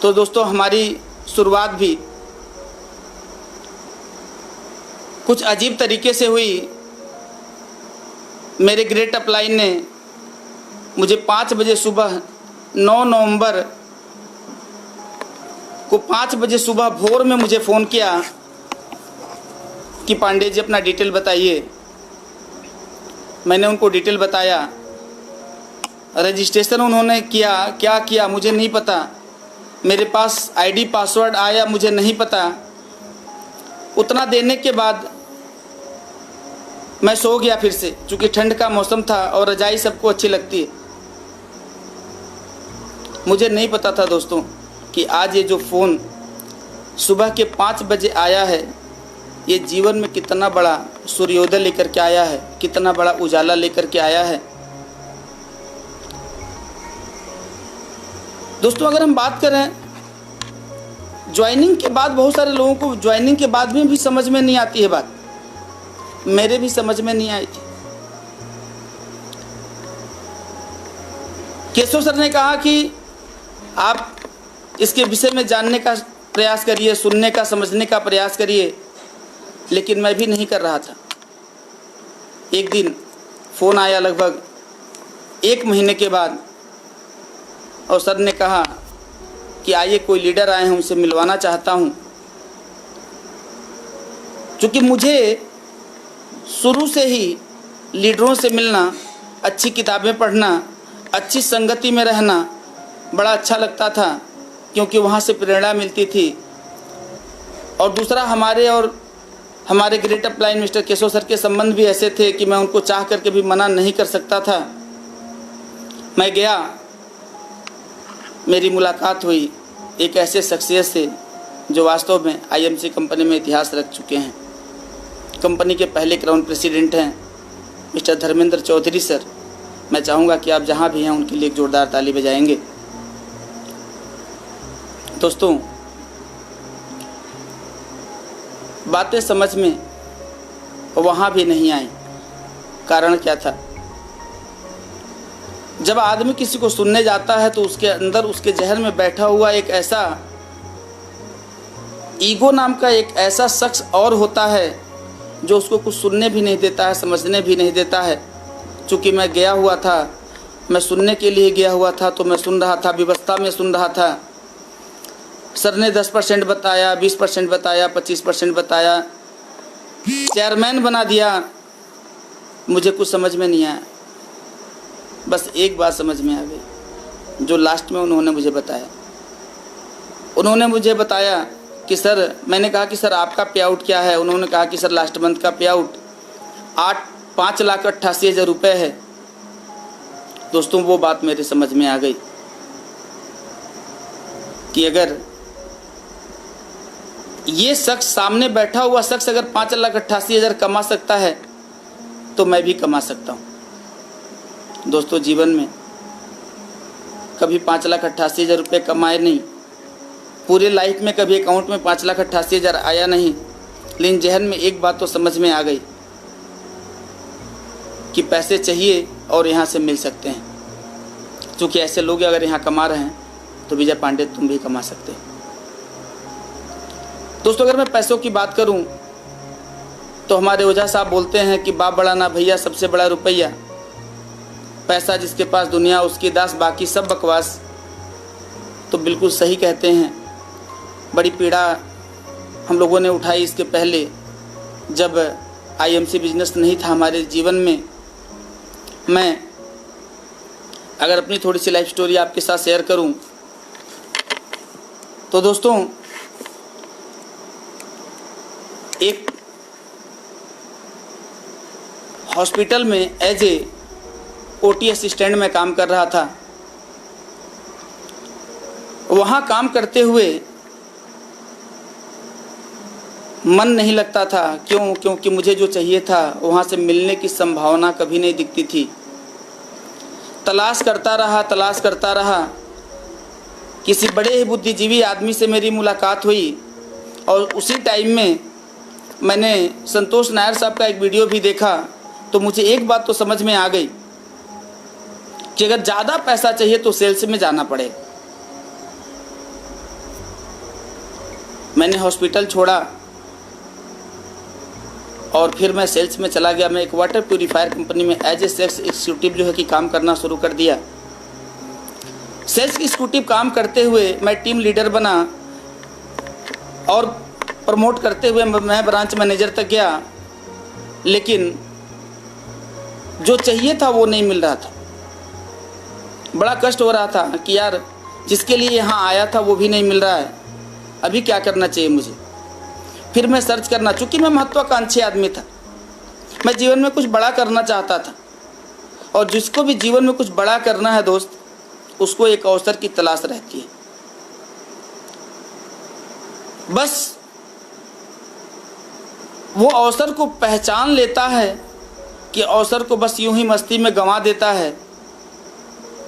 तो दोस्तों हमारी शुरुआत भी कुछ अजीब तरीके से हुई। मेरे ग्रेट अपलाइन ने मुझे 5 बजे सुबह 9 नवंबर को 5 बजे सुबह भोर में मुझे फ़ोन किया कि पांडे जी अपना डिटेल बताइए। मैंने उनको डिटेल बताया। रजिस्ट्रेशन उन्होंने किया, क्या किया मुझे नहीं पता। मेरे पास आईडी पासवर्ड आया मुझे नहीं पता। उतना देने के बाद मैं सो गया फिर से, क्योंकि ठंड का मौसम था और रजाई सबको अच्छी लगती है। मुझे नहीं पता था दोस्तों कि आज ये जो फ़ोन सुबह के 5 बजे आया है, ये जीवन में कितना बड़ा सूर्योदय लेकर के आया है, कितना बड़ा उजाला लेकर के आया है। दोस्तों अगर हम बात करें ज्वाइनिंग के बाद, बहुत सारे लोगों को ज्वाइनिंग के बाद भी समझ में नहीं आती है बात। मेरे भी समझ में नहीं आई थी। केशव सर ने कहा कि आप इसके विषय में जानने का प्रयास करिए, सुनने का, समझने का प्रयास करिए, लेकिन मैं भी नहीं कर रहा था। एक दिन फ़ोन आया लगभग 1 महीने के बाद, और सर ने कहा कि आइए कोई लीडर आए हैं, उनसे मिलवाना चाहता हूं। क्योंकि मुझे शुरू से ही लीडरों से मिलना, अच्छी किताबें पढ़ना, अच्छी संगति में रहना बड़ा अच्छा लगता था, क्योंकि वहाँ से प्रेरणा मिलती थी। और दूसरा, हमारे great upline mister Keshav sir के संबंध भी ऐसे थे कि मैं उनको चाह करके भी मना नहीं कर सकता था। मैं गया, मेरी मुलाकात हुई एक ऐसे शख्सियत से जो वास्तव में आईएमसी कंपनी में इतिहास रख चुके हैं। कंपनी के पहले क्राउन प्रेसिडेंट हैं मिस्टर धर्मेंद्र चौधरी सर। मैं चाहूँगा कि आप जहाँ भी हैं उनके लिए एक जोरदार ताली बजाएंगे। दोस्तों बातें समझ में वहाँ भी नहीं आई। कारण क्या था? जब आदमी किसी को सुनने जाता है तो उसके अंदर, उसके जहन में बैठा हुआ एक ऐसा ईगो नाम का एक ऐसा शख्स और होता है जो उसको कुछ सुनने भी नहीं देता है, समझने भी नहीं देता है। चूँकि मैं गया हुआ था, मैं सुनने के लिए गया हुआ था, तो मैं सुन रहा था, व्यवस्था में सुन रहा था। सर ने 10% बताया, 20% बताया, 25% बताया, चेयरमैन बना दिया। मुझे कुछ समझ में नहीं आया। बस एक बात समझ में आ गई, जो लास्ट में उन्होंने मुझे बताया। उन्होंने मुझे बताया कि सर, मैंने कहा कि सर आपका पे आउट क्या है? उन्होंने कहा कि सर लास्ट मंथ का पे आउट 5,88,000 रुपये है। दोस्तों वो बात मेरे समझ में आ गई कि अगर ये शख्स, सामने बैठा हुआ शख्स, अगर 5,88,000 कमा सकता है तो मैं भी कमा सकता हूँ। दोस्तों जीवन में कभी 5,88,000 रुपये कमाए नहीं, पूरे लाइफ में कभी अकाउंट में 5,88,000 आया नहीं, लेकिन जहन में एक बात तो समझ में आ गई कि पैसे चाहिए और यहाँ से मिल सकते हैं। क्योंकि ऐसे लोग अगर यहाँ कमा रहे हैं तो विजय पांडे तुम भी कमा सकते हो। दोस्तों अगर मैं पैसों की बात करूं तो हमारे ओझा साहब बोलते हैं कि बाप बड़ा ना भैया, सबसे बड़ा रुपया। पैसा जिसके पास दुनिया उसकी दास, बाकी सब बकवास। तो बिल्कुल सही कहते हैं। बड़ी पीड़ा हम लोगों ने उठाई इसके पहले, जब आईएमसी बिजनेस नहीं था हमारे जीवन में। मैं अगर अपनी थोड़ी सी लाइफ स्टोरी आपके साथ शेयर करूं तो दोस्तों, एक हॉस्पिटल में एज ए ओटी असिस्टेंट में काम कर रहा था। वहाँ काम करते हुए मन नहीं लगता था। क्यों? क्योंकि मुझे जो चाहिए था वहाँ से मिलने की संभावना कभी नहीं दिखती थी। तलाश करता रहा। किसी बड़े ही बुद्धिजीवी आदमी से मेरी मुलाकात हुई और उसी टाइम में मैंने संतोष नायर साहब का एक वीडियो भी देखा। तो मुझे एक बात तो समझ में आ गई कि अगर ज़्यादा पैसा चाहिए तो सेल्स में जाना पड़े। मैंने हॉस्पिटल छोड़ा और फिर मैं सेल्स में चला गया। मैं एक वाटर प्यूरीफायर कंपनी में एज ए सेल्स एग्जीक्यूटिव जो है कि काम करना शुरू कर दिया। सेल्स एग्जीक्यूटिव काम करते हुए मैं टीम लीडर बना और प्रमोट करते हुए मैं ब्रांच मैनेजर तक गया, लेकिन जो चाहिए था वो नहीं मिल रहा था। बड़ा कष्ट हो रहा था कि यार जिसके लिए यहाँ आया था वो भी नहीं मिल रहा है, अभी क्या करना चाहिए मुझे। फिर मैं सर्च करना, चूँकि मैं महत्वाकांक्षी आदमी था, मैं जीवन में कुछ बड़ा करना चाहता था, और जिसको भी जीवन में कुछ बड़ा करना है दोस्त, उसको एक अवसर की तलाश रहती है। बस वो अवसर को पहचान लेता है कि अवसर को बस यूं ही मस्ती में गंवा देता है,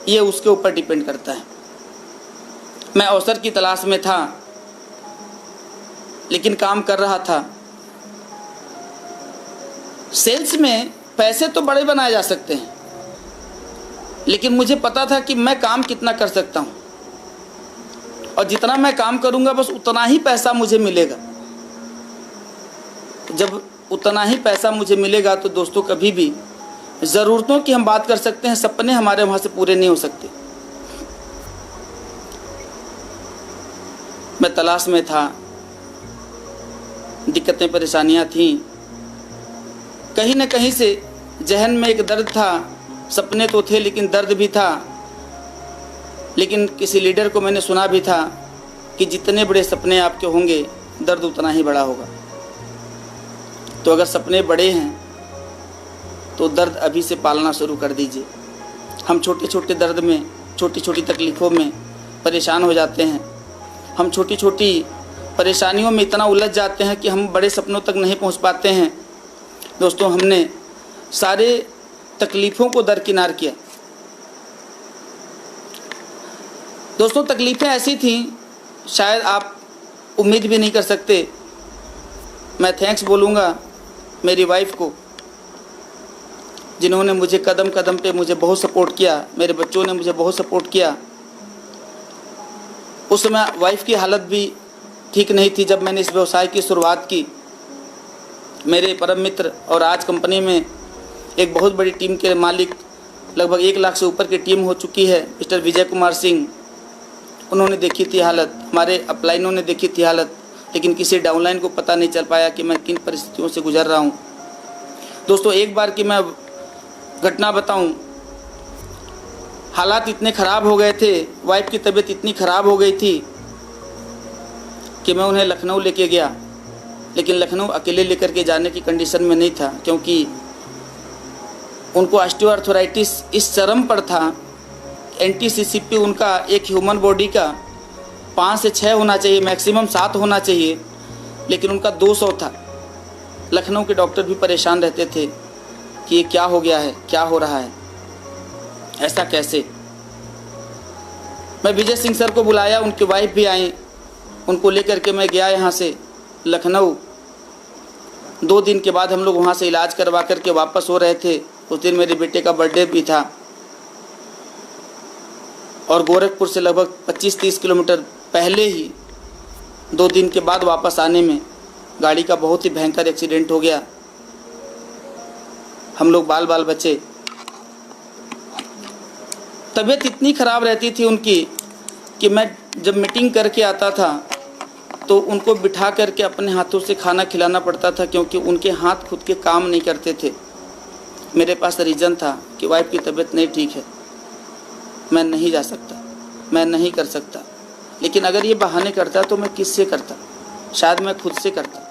ये उसके ऊपर डिपेंड करता है। मैं अवसर की तलाश में था, लेकिन काम कर रहा था। सेल्स में पैसे तो बड़े बनाए जा सकते हैं, लेकिन मुझे पता था कि मैं काम कितना कर सकता हूँ, और जितना मैं काम करूँगा बस उतना ही पैसा मुझे मिलेगा। जब उतना ही पैसा मुझे मिलेगा तो दोस्तों कभी भी ज़रूरतों की हम बात कर सकते हैं, सपने हमारे वहाँ से पूरे नहीं हो सकते। मैं तलाश में था, दिक्कतें परेशानियाँ थीं, कहीं न कहीं से जहन में एक दर्द था। सपने तो थे लेकिन दर्द भी था। लेकिन किसी लीडर को मैंने सुना भी था कि जितने बड़े सपने आपके होंगे दर्द उतना ही बड़ा होगा। तो अगर सपने बड़े हैं तो दर्द अभी से पालना शुरू कर दीजिए। हम छोटे छोटे दर्द में, छोटी छोटी तकलीफ़ों में परेशान हो जाते हैं। हम छोटी छोटी परेशानियों में इतना उलझ जाते हैं कि हम बड़े सपनों तक नहीं पहुंच पाते हैं। दोस्तों, हमने सारे तकलीफ़ों को दरकिनार किया। दोस्तों, तकलीफ़ें ऐसी थीं शायद आप उम्मीद भी नहीं कर सकते। मैं थैंक्स बोलूँगा मेरी वाइफ को, जिन्होंने मुझे कदम कदम पे मुझे बहुत सपोर्ट किया। मेरे बच्चों ने मुझे बहुत सपोर्ट किया। उस समय वाइफ की हालत भी ठीक नहीं थी जब मैंने इस व्यवसाय की शुरुआत की। मेरे परम मित्र और आज कंपनी में एक बहुत बड़ी टीम के मालिक, लगभग 1 लाख से ऊपर की टीम हो चुकी है, मिस्टर विजय कुमार सिंह, उन्होंने देखी थी हालत। हमारे अपलाइनों ने देखी थी हालत, लेकिन किसी डाउनलाइन को पता नहीं चल पाया कि मैं किन परिस्थितियों से गुजर रहा हूँ। दोस्तों, एक बार की मैं घटना बताऊं, हालात इतने ख़राब हो गए थे, वाइफ की तबीयत इतनी ख़राब हो गई थी कि मैं उन्हें लखनऊ लेके गया। लेकिन लखनऊ अकेले लेकर के जाने की कंडीशन में नहीं था, क्योंकि उनको ऑस्टियोआर्थराइटिस इस चरम पर था। एंटीसीसीपी उनका एक ह्यूमन बॉडी का 5 से 6 होना चाहिए, मैक्सिमम 7 होना चाहिए, लेकिन उनका 200 था। लखनऊ के डॉक्टर भी परेशान रहते थे कि ये क्या हो गया है, क्या हो रहा है, ऐसा कैसे। मैं विजय सिंह सर को बुलाया, उनकी वाइफ भी आई, उनको लेकर के मैं गया यहाँ से लखनऊ। 2 दिन के बाद हम लोग वहाँ से इलाज करवा करके वापस हो रहे थे। उस दिन मेरे बेटे का बर्थडे भी था, और गोरखपुर से लगभग 25-30 किलोमीटर पहले ही 2 दिन के बाद वापस आने में गाड़ी का बहुत ही भयंकर एक्सीडेंट हो गया। हम लोग बाल बाल बचे। तबीयत इतनी ख़राब रहती थी उनकी कि मैं जब मीटिंग करके आता था तो उनको बिठा करके अपने हाथों से खाना खिलाना पड़ता था, क्योंकि उनके हाथ खुद के काम नहीं करते थे। मेरे पास रीज़न था कि वाइफ की तबीयत नहीं ठीक है, मैं नहीं जा सकता, मैं नहीं कर सकता। लेकिन अगर ये बहाने करता तो मैं किससे करता? शायद मैं खुद से करता।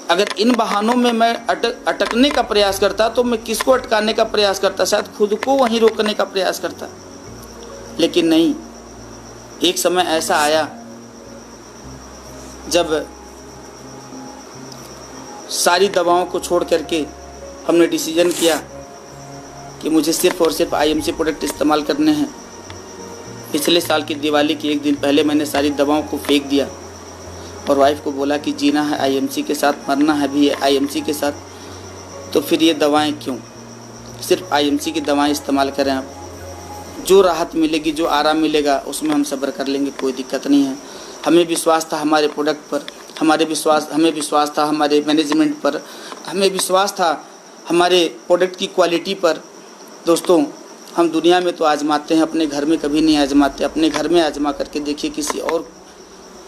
अगर इन बहानों में मैं अटकने का प्रयास करता तो मैं किसको अटकाने का प्रयास करता? शायद खुद को वहीं रोकने का प्रयास करता। लेकिन नहीं, एक समय ऐसा आया जब सारी दवाओं को छोड़ करके हमने डिसीजन किया कि मुझे सिर्फ़ और सिर्फ आईएमसी प्रोडक्ट इस्तेमाल करने हैं। पिछले साल की दिवाली के 1 दिन पहले मैंने सारी दवाओं को फेंक दिया और वाइफ को बोला कि जीना है आईएमसी के साथ, मरना है भी आईएमसी के साथ, तो फिर ये दवाएं क्यों? सिर्फ आईएमसी की दवाएं इस्तेमाल करें आप। जो राहत मिलेगी, जो आराम मिलेगा, उसमें हम सब्र कर लेंगे, कोई दिक्कत नहीं है। हमें विश्वास था हमारे प्रोडक्ट पर, हमें विश्वास था हमारे मैनेजमेंट पर, हमें विश्वास था हमारे प्रोडक्ट की क्वालिटी पर। दोस्तों, हम दुनिया में तो आजमाते हैं, अपने घर में कभी नहीं आजमाते। अपने घर में आजमा करके देखिए, किसी और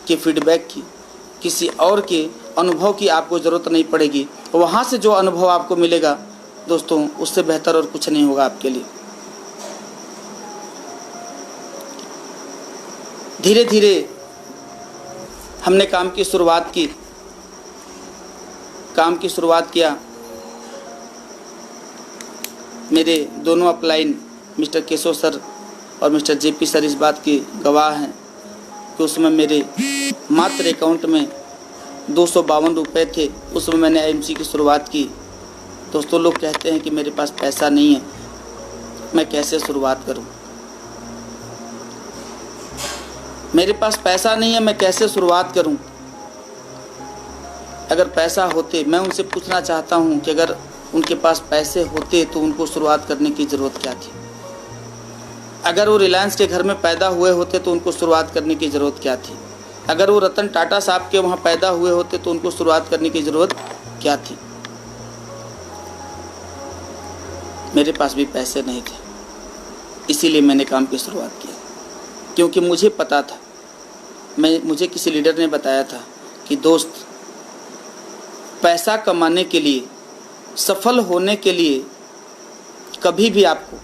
के फीडबैक की, किसी और के अनुभव की आपको ज़रूरत नहीं पड़ेगी। वहाँ से जो अनुभव आपको मिलेगा दोस्तों, उससे बेहतर और कुछ नहीं होगा आपके लिए। धीरे धीरे हमने काम की शुरुआत किया। मेरे दोनों अपलाइन मिस्टर केशव सर और मिस्टर जेपी सर इस बात की गवाह हैं कि उसमें मेरे मात्र अकाउंट में 252 रुपये थे। उसमें मैंने IMC की शुरुआत की। दोस्तों, लोग कहते हैं कि मेरे पास पैसा नहीं है, मैं कैसे शुरुआत करूं? मेरे पास पैसा नहीं है, मैं कैसे शुरुआत करूं? अगर पैसा होते, मैं उनसे पूछना चाहता हूं कि अगर उनके पास पैसे होते तो उनको शुरुआत करने की ज़रूरत क्या थी? अगर वो रिलायंस के घर में पैदा हुए होते तो उनको शुरुआत करने की ज़रूरत क्या थी? अगर वो रतन टाटा साहब के वहाँ पैदा हुए होते तो उनको शुरुआत करने की ज़रूरत क्या थी? मेरे पास भी पैसे नहीं थे, इसीलिए मैंने काम की शुरुआत की। क्योंकि मुझे पता था, मुझे किसी लीडर ने बताया था कि दोस्त, पैसा कमाने के लिए, सफल होने के लिए कभी भी आपको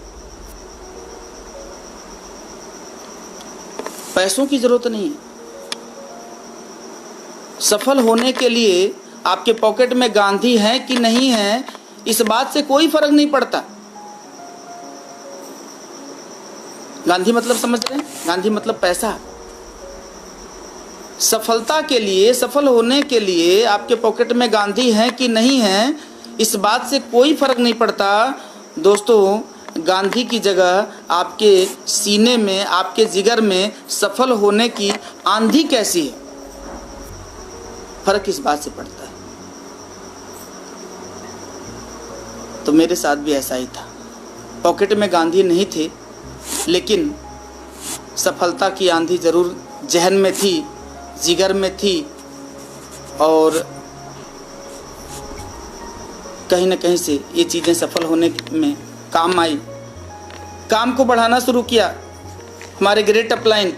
पैसों की ज़रूरत नहीं है। सफल होने के लिए आपके पॉकेट में गांधी है कि नहीं है, इस बात से कोई फर्क नहीं पड़ता। गांधी मतलब समझ रहे हैं? गांधी मतलब पैसा। सफलता के लिए, सफल होने के लिए आपके पॉकेट में गांधी है कि नहीं है, इस बात से कोई फर्क नहीं पड़ता। दोस्तों, गांधी की जगह आपके सीने में, आपके जिगर में सफल होने की आंधी कैसी है, फर्क इस बात से पड़ता है। तो मेरे साथ भी ऐसा ही था। पॉकेट में गांधी नहीं थे, लेकिन सफलता की आंधी ज़रूर जहन में थी, जिगर में थी, और कहीं ना कहीं से ये चीज़ें सफल होने में काम आई। काम को बढ़ाना शुरू किया। हमारे ग्रेट अपलाइन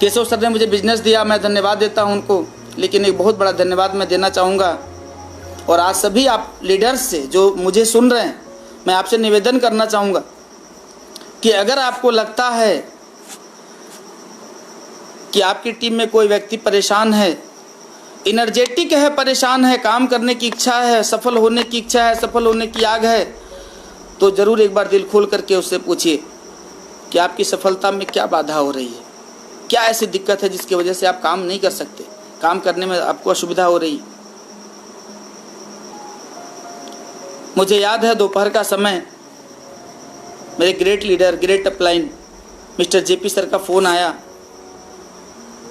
केशव सर ने मुझे बिजनेस दिया, मैं धन्यवाद देता हूं उनको। लेकिन एक बहुत बड़ा धन्यवाद मैं देना चाहूँगा, और आज सभी आप लीडर्स से जो मुझे सुन रहे हैं, मैं आपसे निवेदन करना चाहूँगा कि अगर आपको लगता है कि आपकी टीम में कोई व्यक्ति परेशान है, इनर्जेटिक है, परेशान है, काम करने की इच्छा है, सफल होने की इच्छा है, सफल होने की आग है, तो ज़रूर एक बार दिल खोल करके उससे पूछिए कि आपकी सफलता में क्या बाधा हो रही है, क्या ऐसी दिक्कत है जिसकी वजह से आप काम नहीं कर सकते, काम करने में आपको असुविधा हो रही। मुझे याद है दोपहर का समय, मेरे great leader, great upline mister JP sir का फ़ोन आया।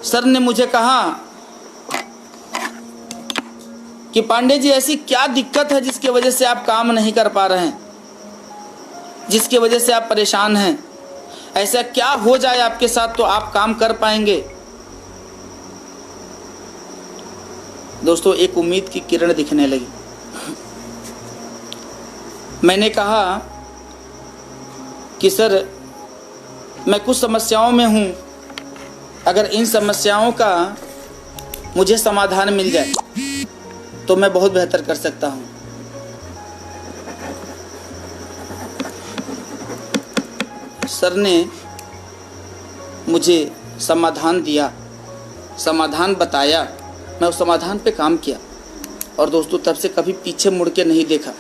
सर ने मुझे कहा कि पांडे जी, ऐसी क्या दिक्कत है जिसकी वजह से आप काम नहीं कर पा रहे हैं, जिसकी वजह से आप परेशान हैं? ऐसा क्या हो जाए आपके साथ तो आप काम कर पाएंगे? दोस्तों, एक उम्मीद की किरण दिखने लगी। मैंने कहा कि सर, मैं कुछ समस्याओं में हूँ, अगर इन समस्याओं का मुझे समाधान मिल जाए तो मैं बहुत बेहतर कर सकता हूँ। सर ने मुझे समाधान दिया, समाधान बताया, मैं उस समाधान पे काम किया, और दोस्तों तब से कभी पीछे मुड़ के नहीं देखा।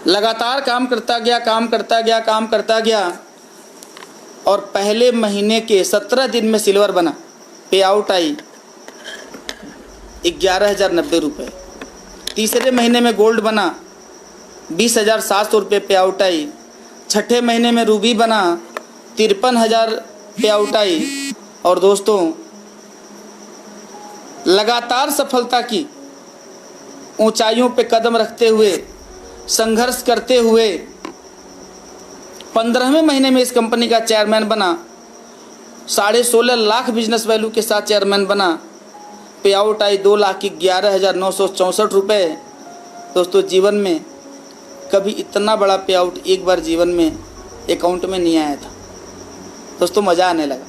लगातार काम करता गया, और पहले महीने के 17 दिन में सिल्वर बना, पे आउट आई 11,090 रुपये। तीसरे महीने में गोल्ड बना, 20,700 रुपये पे आउट आई। छठे महीने में रूबी बना, 53,000 पे आउट आई। और दोस्तों, लगातार सफलता की ऊंचाइयों पे कदम रखते हुए, संघर्ष करते हुए 15वें महीने में इस कंपनी का चेयरमैन बना, 16.5 लाख बिजनेस वैल्यू के साथ चेयरमैन बना। पे आउट आई 2,11,964 रुपये। दोस्तों जीवन में कभी इतना बड़ा पे आउट एक बार जीवन में अकाउंट में नहीं आया था। दोस्तों मज़ा आने लगा।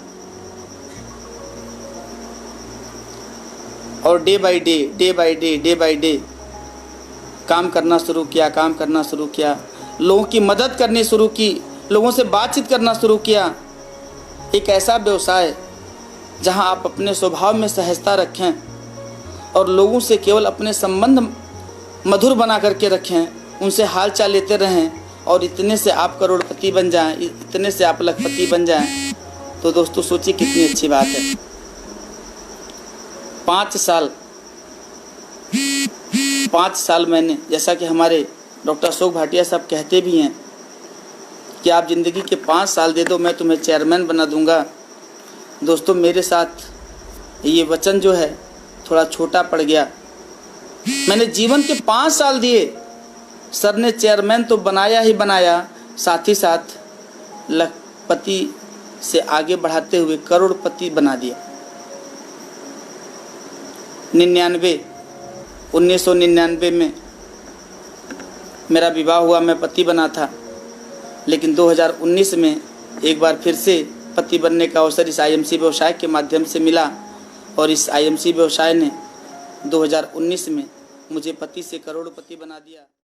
और डे बाय डे काम करना शुरू किया, लोगों की मदद करनी शुरू की, लोगों से बातचीत करना शुरू किया। एक ऐसा व्यवसाय जहां आप अपने स्वभाव में सहजता रखें और लोगों से केवल अपने संबंध मधुर बना करके रखें, उनसे हाल चाल लेते रहें और इतने से आप करोड़पति बन जाएं, इतने से आप लखपति बन जाएं, तो दोस्तों सोचिए कितनी अच्छी बात है। 5 साल मैंने, जैसा कि हमारे डॉक्टर अशोक भाटिया साहब कहते भी हैं कि आप ज़िंदगी के 5 साल दे दो, मैं तुम्हें चेयरमैन बना दूंगा। दोस्तों मेरे साथ ये वचन जो है थोड़ा छोटा पड़ गया। मैंने जीवन के 5 साल दिए, सर ने चेयरमैन तो बनाया ही बनाया, साथ ही साथ लखपति से आगे बढ़ाते हुए करोड़पति बना दिया। 1999 में मेरा विवाह हुआ, मैं पति बना था। लेकिन 2019 में एक बार फिर से पति बनने का अवसर इस आईएमसी व्यवसाय के माध्यम से मिला और इस आईएमसी व्यवसाय ने 2019 में मुझे पति से करोड़पति बना दिया।